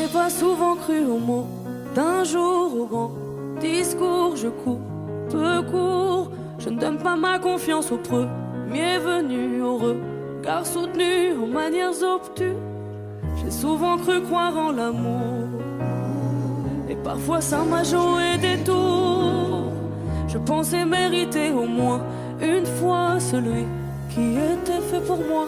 n'ai pas souvent cru aux mots d'un jour au grand discours. Je cours, peu court. Je ne donne pas ma confiance au premier venu, au regard soutenu, aux manières obtus. J'ai souvent cru croire en l'amour, et parfois ça m'a joué des tours. Je pensais mériter au moins une fois celui qui était fait pour moi.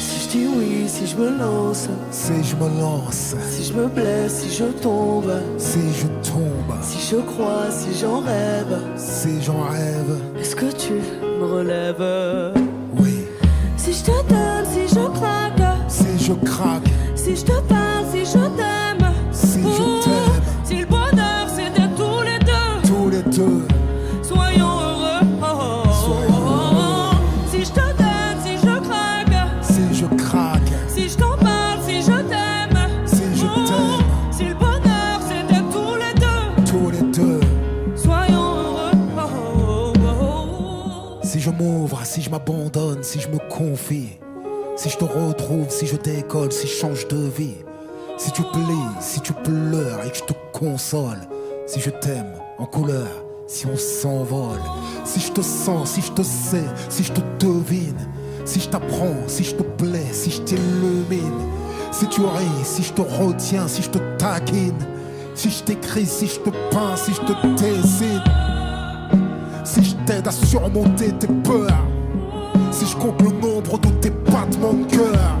Si je dis oui, si je me lance, si je me lance, si je me blesse, si je tombe, si je tombe, si je crois, si j'en rêve, si j'en rêve, est-ce que tu me relèves? oui. Si je te donne, si je craque, Si je craque, si je te parle, si je t'aime, si je t'aime, si le bonheur c'était tous les deux, tous les deux, soyons heureux. Soyons heureux. Si je te donne, si je craque, si je craque, si je t'en parle, si je t'aime, si je t'aime, si le bonheur c'était tous les deux, tous les deux. soyons heureux. Si je m'ouvre, si je m'abandonne, si je me confie, si je te retrouve, si je décolle, si je change de vie, si tu plies, si tu pleures et que je te console, si je t'aime en couleur, si on s'envole, si je te sens, si je te sais, si je te devine, si je t'apprends, si je te plais, si je t'illumine, si tu ris, si je te retiens, si je te taquine, si je t'écris, si je te peins, si je te dessine, si je t'aide à surmonter tes peurs, si je compte le nombre de tes battements de cœur,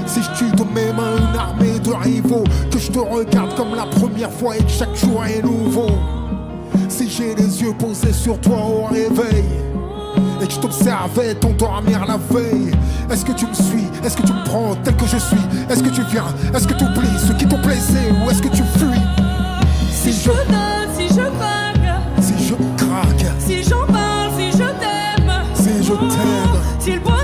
si je tue de mes mains une armée de rivaux, que je te regarde comme la première fois et que chaque jour est nouveau, si j'ai les yeux posés sur toi au réveil et que je t'observais t'endormir la veille, est-ce que tu me suis, est-ce que tu me prends tel que je suis, est-ce que tu viens, est-ce que tu oublies ce qui t'ont blessé ou est-ce que tu fuis? Si je donne, si je craque, si je craque, si j'en parle, si je t'aime, si je t'aime, si le bonheur